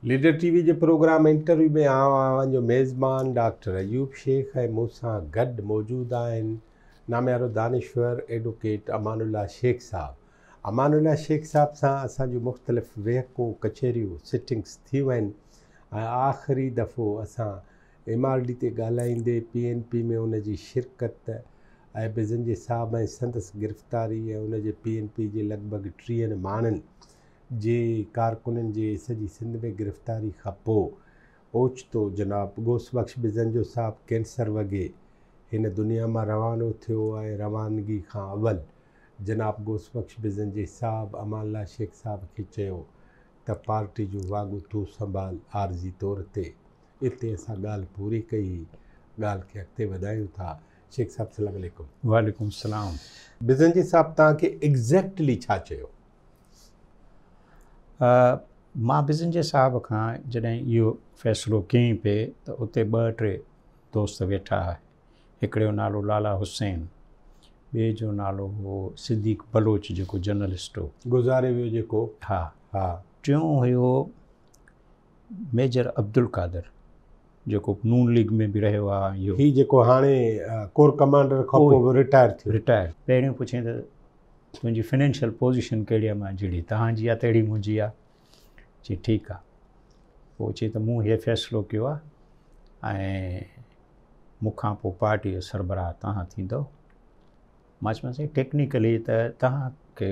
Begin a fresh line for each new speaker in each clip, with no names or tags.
Leader TV जे programme interview में जो मेज़बान डॉक्टर अयूब शेख है मूसां गॾु मौजूदु आहिनि नामियारो दानिश्वर एडवोकेट अमानुल्लाह शेख साहब। अमानुल्लाह शेख साहब सां असांजूं मुख़्तलिफ़ वेहकूं कचहरियूं सिटिंग्स थियूं आहिनि ऐं आख़िरी दफ़ो असां MRD ते ॻाल्हाईंदे PNP में उन जी शिरकत ऐं बिज़ंजे साहब ऐं संदसि गिरफ़्तारी ऐं उन जे PNP जे लॻभॻि 30 माण्हुनि जे कारकुननि जे सॼी सिंध में गिरफ़्तारी खां पोइ ओचितो जनाब गोसबख्श बिज़ंजो साहब कैंसर वॻे हिन दुनिया मां रवानो थियो ऐं रवानगी खां अवल जनाब गोसबख्श बिज़ंजे साहब अमानुल्लाह शेख साहब खे चयो त पार्टी जूं वाॻूं तूं संभाल आरज़ी तौर ते। इते असां ॻाल्हि पूरी कई, ॻाल्हि खे अॻिते वधायूं था। शेख साहब सलाम अलैकुम।
वालेकुम सलाम।
बिज़ंजे साहब तव्हांखे एग्ज़ैक्टली छा चयो?
मां बिज़ंजे साहब खां जॾहिं इहो फ़ैसिलो कई पिए त उते 2-3 दोस्त वेठा हुआ। हिकिड़े जो नालो लाला हुसैन, ॿिए जो नालो हो सिद्दीक़ बलोच जेको जर्नलिस्ट हो,
गुज़ारे वियो जेको।
हा
हा।
टियों हुयो मेजर अब्दुल कादर जेको नून लीग में बि रहियो आहे। इहो
ही जेको हाणे कोर कमांडर खां पोइ रिटायर थियो।
रिटायर। पहिरियों पुछे त तुंहिंजी फाइनेंशियल पोजीशन कहिड़ी आहे? मां जहिड़ी तव्हांजी आहे तहिड़ी मुंहिंजी आहे। चई ठीकु आहे। पोइ चई त मूं हीअ फ़ैसिलो कयो आहे ऐं मूंखां पोइ पार्टी जो सरबराह तव्हां थींदव। मां चयोमांसि टेक्निकली त तव्हांखे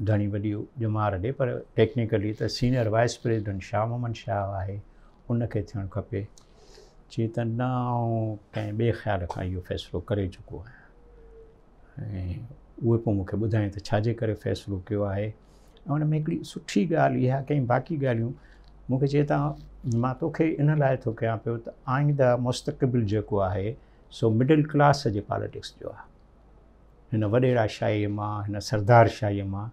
घणी वॾी ॼमार ॾे, पर टेक्निकली त senior vice president Shah Mohammad Shah आहे, उनखे थियणु खपे। चई त न, आउं कंहिं ॿिए ख़्याल खां इहो फ़ैसिलो करे चुको आहियां। ऐं उहे पोइ मूंखे ॿुधाईं त छाजे करे फ़ैसिलो कयो आहे। ऐं उन में हिकिड़ी सुठी ॻाल्हि इहा कई, बाक़ी ॻाल्हियूं मूंखे चए त मां तोखे इन लाइ थो कयां पियो त आईंदा मुस्तक़बिल जेको आहे सो मिडिल क्लास जे पॉलिटिक्स जो आहे। हिन वॾेराशाहीअ मां, हिन सरदारशाहीअ मां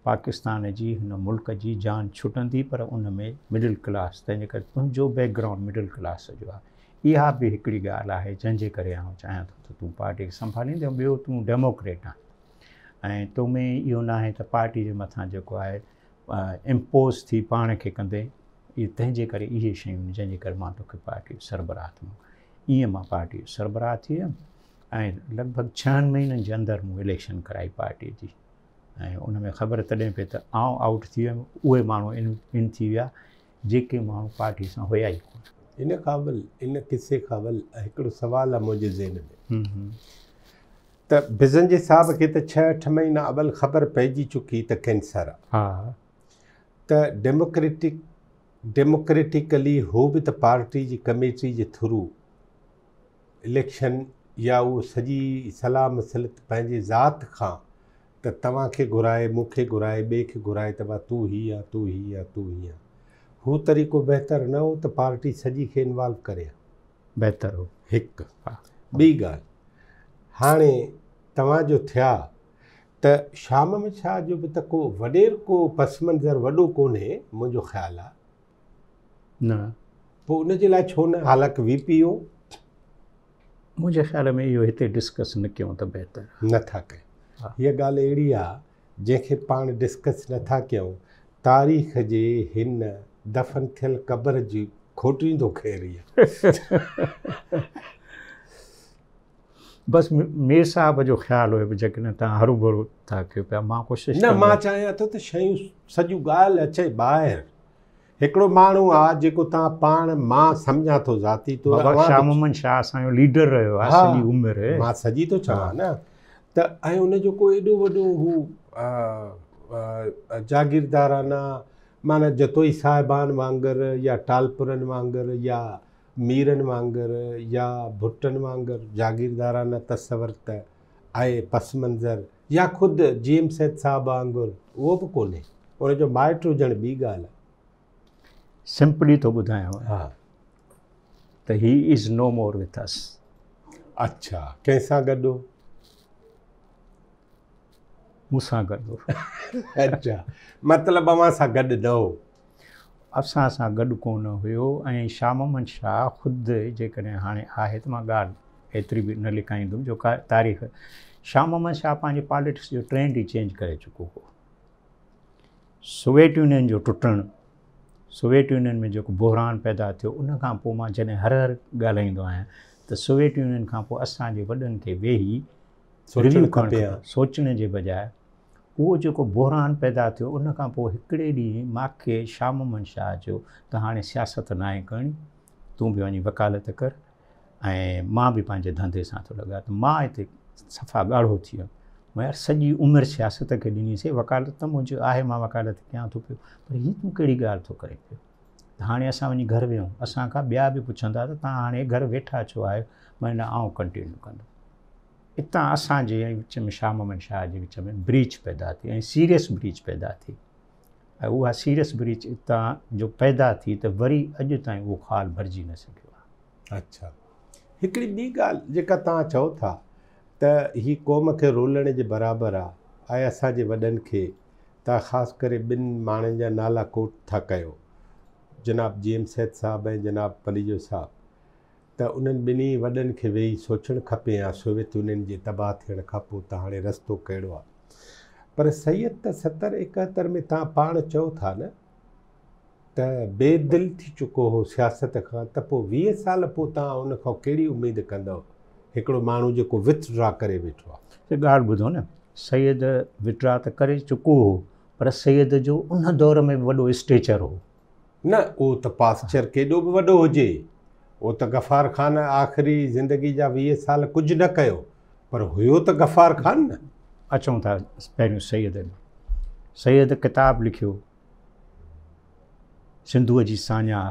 पाकिस्तान जी, हिन मुल्क जी जान छुटंदी, पर उन में मिडिल क्लास, तंहिंजे करे तुंहिंजो बैकग्राउंड मिडिल क्लास जो आहे। इहा बि हिकिड़ी ॻाल्हि आहे जंहिंजे करे आउं चाहियां थो त तूं पार्टी खे संभालींदे। ॿियो तूं डेमोक्रेट आहीं ऐं तो में इहो न आहे त पार्टी जे मथां जेको आहे इम्पोज़ थी पाण खे कंदे। इहे तंहिंजे करे इहे शयूं जंहिंजे करे मां तोखे पार्टी जो सरबराह थियुमि। ईअं मां पार्टी जो सरबराह थी वियुमि ऐं लॻभॻि 6 महीननि जे अंदरि मूं इलेक्शन कराई पार्टीअ जी। ऐं उन में ख़बर तॾहिं पई त आउं आउट थी वियुमि, उहे माण्हू इन थी विया जेके माण्हू पार्टी सां हुया ई कोन।
इन क़ाबिल इन किसे क़ाबिल हिकिड़ो सुवालु आहे मुंहिंजे ज़हन में त बिज़ंजे साहब खे त 6-8 महीना अवल ख़बर पइजी चुकी त कैंसर आहे।
हा।
त डेमोक्रेटिकली हो बि त पार्टी जी कमेटी जे थ्रू इलेक्शन या उहो सॼी सलाह मसलत पंहिंजे ज़ात खां त तव्हांखे घुराए, मूंखे घुराए, ॿिए खे घुराए त भाई तूं ही आहे, तूं ही आहे, तूं ही आहे। हू तरीक़ो बहितर न हो त पार्टी सॼी खे इन्वॉल्व करे?
बहितर हो।
हिकु। ॿी ॻाल्हि, हाणे तव्हांजो थिया त शाह मोहम्मद शाह जो बि त को वॾेर को पस मंज़र वॾो कोन्हे मुंहिंजो ख़्यालु आहे
न।
पोइ उनजे लाइ छो न? हालांकि VP हो।
मुंहिंजे ख़्याल में इहो हिते डिस्कस न कयूं त बहितर
नथा कयूं। हीअ ॻाल्हि अहिड़ी आहे जंहिंखे पाण डिस्कस नथा कयूं, तारीख़ जे हिन दफ़न थियल क़बर जी खोटींदो ख़ैर आहे।
बसि मीर साहब जो ख़्यालु हुयो जेकॾहिं तव्हां हरू भरू था कयो पिया। मां कोशिशि
न, मां चाहियां थो त शयूं सॼियूं ॻाल्हि अचे ॿाहिरि। हिकिड़ो माण्हू आहे जेको तव्हां पाण, मां सम्झां थो ज़ाती तौर
शाह मोहम्मद शाह असांजो लीडर रहियो आहे सॼी उमिरि।
मां सॼी थो चवां न त ऐं उनजो को एॾो वॾो हू जागीरदाराना माना जतोई साहिबान वांगुरु या टालपुरनि वांगुरु या मीरनि वांगुरु या भुटनि वांगुरु जागीरदाराना तस्वर त आहे पस मंज़र, या ख़ुदि GM सैद साहब वांगुरु उहो बि कोन्हे। उनजो माइट हुजणु ॿी ॻाल्हि आहे।
सिंपली थो ॿुधायांव त he is no more with us.
अच्छा, कंहिंसां गॾु?
मूंसां गॾु।
अच्छा, मतिलबु अव्हां सां गॾु न हो?
असां सां गॾु कोन हुयो। ऐं शाह मोहम्मद शाह ख़ुदि जेकॾहिं हाणे आहे त मां ॻाल्हि एतिरी बि न लिकाईंदुमि जो का तारीख़। शाह मोहम्मद शाह पंहिंजे पॉलिटिक्स जो ट्रेंड ई चेंज करे चुको हो। सोवियत यूनियन जो टुटणु, सोवियत यूनियन में जेको बहरान पैदा थियो उन खां पोइ मां जॾहिं हर ॻाल्हाईंदो आहियां त सोवियत यूनियन खां पोइ असांजे वॾनि खे वेही रिव्यू करणु खपे, सोचण जे बजाए उहो जेको बहरान पैदा थियो उन खां पोइ हिकिड़े ॾींहुं मूंखे शाह मोहम्मद शाह जो त हाणे सियासत न आहे करणी, तूं बि वञी वकालत कर ऐं मां बि पंहिंजे धंधे सां थो लॻा। त मां हिते सफ़ा ॻाढ़ो थी वियुमि। मां यार सॼी उमिरि सियासत खे ॾिनीसीं, वकालत त मुंहिंजो आहे, मां वकालत कयां थो पियो, पर हीअ तूं कहिड़ी ॻाल्हि थो करे पियो। त हाणे असां वञी घरु वियूं, असांखां ॿिया बि पुछंदा त तव्हां हाणे घरु वेठा छो आहियो, मां न आउं कंटिन्यू कंदुमि। हितां असांजे विच में शाह मोहम्मद शाह जे विच में ब्रीच पैदा थी ऐं सीरियस ब्रीच पैदा थी ऐं उहा सीरियस ब्रीच हितां जो पैदा थी त वरी अॼु ताईं उहो खाल भरिजी न सघियो आहे।
अच्छा, हिकिड़ी ॿी ॻाल्हि जेका तव्हां चओ था त ही क़ौम खे रोलण जे बराबरि आहे ऐं असांजे वॾनि खे तव्हां ख़ासि करे ॿिनि माण्हुनि जा नाला कोट था कयो, जनाब GM सैद साहब ऐं जनाब पलीजो साहब, त उन्हनि ॿिन्ही वॾनि खे वेही सोचणु खपे या सोवियत यूनियन जे तबाह थियण खां पोइ त हाणे रस्तो कहिड़ो आहे। पर सैयद त 70-71 में तव्हां पाण चओ था न त बेदिल थी चुको हो सियासत खां, त पोइ 20 साल पोइ तव्हां उन खां कहिड़ी उमेदु कंदव, हिकिड़ो माण्हू जेको विथड्रॉ करे वेठो आहे।
त ॻाल्हि ॿुधो न, सैयद विथड्रॉ त करे चुको हो, पर सैयद जो उन दौर में वॾो स्टेचर हो
न, उहो त पास्चर केॾो बि वॾो हुजे, उहो त गफ़ार ख़ान आख़िरी ज़िंदगी जा 20 साल कुझु न कयो, पर हुयो त गफ़ार ख़ान न।
अचूं था पहिरियों सैयद में, सैयद किताबु लिखियो सिंधूअ जी साञा,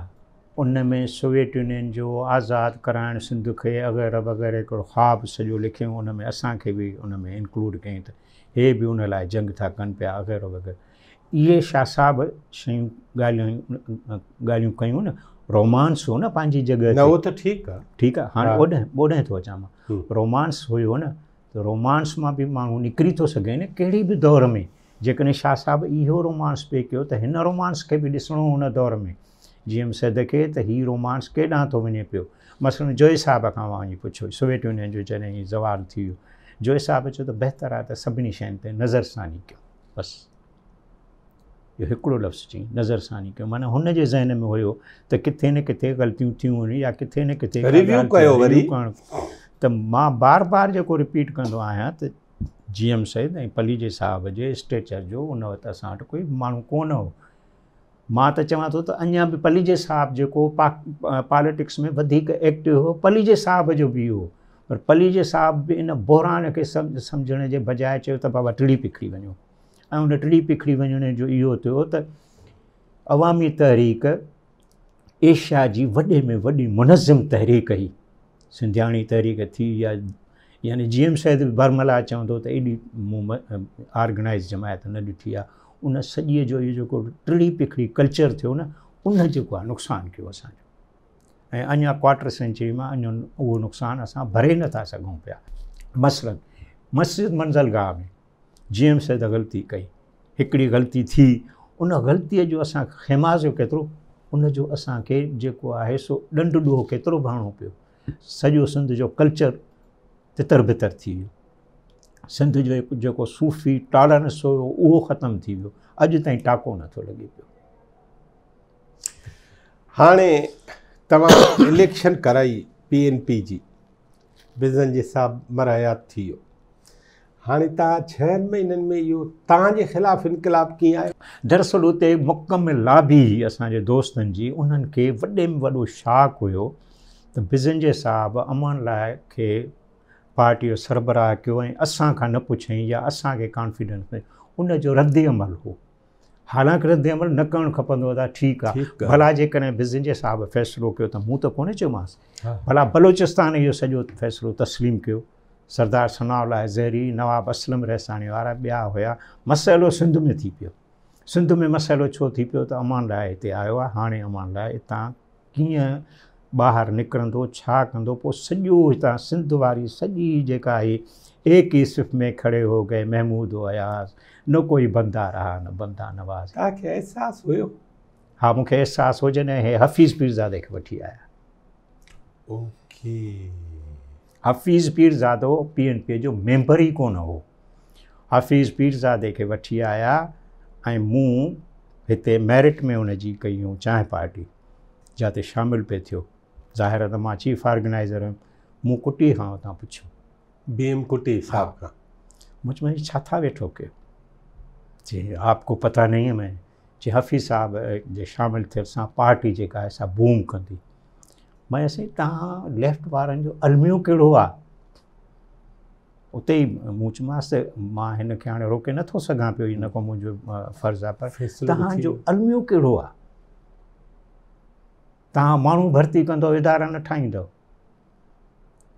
उन में सोवियत यूनियन जो आज़ादु कराइण सिंध खे वग़ैरह वग़ैरह हिकिड़ो ख़्वाबु सॼो लिखियो, उन में असांखे बि उन में इंक्लूड कयईं त हे बि उन लाइ जंग था कनि पिया वग़ैरह वग़ैरह। इहे शाह साहब शयूं ॻाल्हियूं कयूं न, रोमांस हो न पंहिंजी जॻह
न, उहो त ठीकु आहे,
हाणे ओॾे थो अचां मां, रोमांस हुयो न, त रोमांस मां बि माण्हू निकिरी थो सघे न कहिड़ी बि दौर में। जेकॾहिं शाह साहब इहो रोमांस पे कयो त हिन रोमांस खे बि ॾिसणो हुन दौर में GM सैद खे त हीउ रोमांस केॾांहुं थो वञे पियो। मसलन जोए साहब खां वञी पुछो, सोवियत यूनियन जो जॾहिं ज़वाल थी वियो, जोए साहब चयो त बहितर आहे त सभिनी शयुनि ते नज़रसानी कयो, बसि इहो हिकिड़ो लफ़्ज़ चई, नज़रसानी कयो, माना हुन जे ज़हन में हुयो त किथे न किथे ग़लतियूं थियूं आहिनि या किथे न किथे
रिव्यू कयो वरी।
त मां बार बार जेको रिपीट कंदो आहियां त GM सैद ऐं पलीजे साहब जे स्टेचर जो उन वक़्तु असां वटि कोई माण्हू कोन हो। मां त चवां थो त अञा बि पलीजे साहब जेको पॉलिटिक्स में वधीक एक्टिव हो, पलीजे साहब जो बि हो, पर पलीजे साहब बि इन बहरान खे सम्झण जे बजाए चयो त बाबा टिड़ी पिखड़ी वञो, ऐं उन टिड़ी पिखड़ी वञण जो इहो थियो त अवामी तहरीक एशिया जी वॾे में वॾी मुनज़्ज़म तहरीक हुई, सिंधियाणी तहरीक थी या यानी GM सैद बि बरमला चवंदो त एॾी मूं ऑर्गेनाइज़ जमायत न ॾिठी आहे। उन सॼीअ जो इहो जेको टिड़ी पिखड़ी कल्चर थियो न, उन जेको आहे नुक़सानु कयो असांजो, ऐं अञा क्वार्टर सेंचुरी मां अञा उहो नुक़सानु असां भरे नथा सघूं पिया। मसलन मस्जिद मंज़लगाह में GM सैद ग़लती कई, हिकिड़ी ग़लती थी, उन ग़लतीअ जो असां ख़िमाज़ो केतिरो, उन जो असांखे जेको आहे सो ॾंडु ॾोहो केतिरो भरिणो पियो। सॼो सिंध जो कल्चर तितर बितर थी वियो, सिंध जो जेको सूफ़ी टॉलरेंस हुयो उहो ख़तमु थी वियो, अॼु ताईं टाको नथो लॻे पियो।
हाणे तव्हां इलेक्शन कराई PNP जी, बिज़न जे साहब मरहयात थी वियो, हाणे तव्हां 6 महीननि में इहो तव्हांजे ख़िलाफ़ु इनक़लाब कीअं आयो?
दरअसल उते मुकमिल लाबी असांजे दोस्तनि जी, उन्हनि खे वॾे में वॾो शाक हुयो त बिज़न जे साहब अमन लाइ खे पार्टी जो सरबराह कयो ऐं असां खां न पुछईं या असांखे कॉन्फिडेंस में उन जो रद्द अमल हो। हालांकि रद्द अमल न करणु खपंदो आहे, ठीकु आहे, भला जेकॾहिं बिज़न जे साहब फ़ैसिलो कयो त मूं त कोन्हे चयोमांसि, भला बलोचिस्तान इहो सॼो फ़ैसिलो तस्लीम कयो, सरदार सनाउल्लाह ज़हरी, नवाब असलम रहसानी वारा ॿिया हुया, मसइलो सिंध में थी पियो। सिंध में मसइलो छो थी पियो त अमान लाइ हिते आयो आहे, हाणे अमान लाइ हितां कीअं ॿाहिरि निकिरंदो, छा कंदो, पोइ सॼो हितां सिंध वारी सॼी जेका आहे एक ही सिफ़ में खड़े हो गए महमूद अयाज़, न कोई बंदा रहा न बंदा नवाज़।
तव्हांखे अहसासु हुयो?
हा, मूंखे अहसासु हो जॾहिं हे हफ़ीज़ पीरज़ादे खे वठी आया।
ओके,
हफ़ीज़ पीरज़ादो PNP जो मेंबर ई कोन हो, हफ़ीज़ पीरज़ादे खे वठी आया ऐं मूं हिते मेरिट में हुनजी कयूं चांहि पार्टी जाते शामिलु पे थियो। ज़ाहिर आहे त मां चीफ ऑर्गेनाइज़र हुयुमि, मूं कुटी खां हुतां पुछियो
बीएम कुटी साहब खां,
मुझ में छा था वेठो कयो? जी आपको पता नहीं है। मैं जी हफ़ीज़ साहब जे शामिलु थियल सां पार्टी जेका आहे सा बूम कंदी। मैं असीं तव्हां लेफ्ट वारनि जो अलमियो कहिड़ो आहे? उते ई मूं चयोमांसि मां हिन खे हाणे रोके नथो सघां पियो, हिन खां मुंहिंजो फ़र्ज़ु आहे, पर तव्हांजो अलमियो कहिड़ो आहे? तव्हां माण्हू भर्ती कंदव, इदारा न ठाहींदव।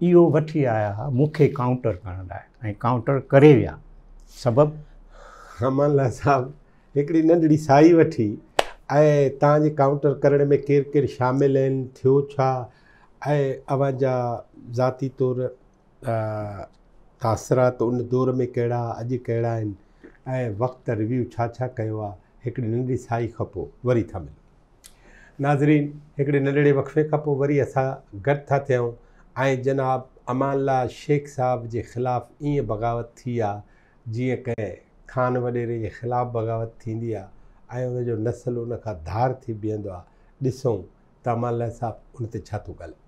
इहो वठी आया हुआ मूंखे काउंटर करण लाइ, ऐं काउंटर करे विया। सबबु
अमानुल्लाह साहब हिकिड़ी नंढड़ी साई वठी ऐं तव्हांजे काउंटर करण में केरु केरु शामिलु आहिनि, थियो छा, ऐं अव्हांजा ज़ाती तौरु तासिरात उन दौर में कहिड़ा, अॼु कहिड़ा आहिनि, ऐं वक़्तु रिव्यू छा छा कयो आहे, हिकिड़ी नंढड़ी साई खां पोइ वरी था मिलूं। नाज़रीन, हिकिड़े नंढड़े वक़्फ़े खां पोइ वरी असां गॾु था थियूं ऐं जनाब अमानुल्लाह शेख साहब जे ख़िलाफ़ु ईअं बग़ावत थी आहे जीअं कंहिं खान वॾेरे जे ख़िलाफ़ु बग़ावत थींदी आहे ऐं उनजो नस्ल उन खां धार थी बीहंदो आहे। ॾिसूं त अमानुल्लाह साहब उन ते छा थो ॻाल्हाए।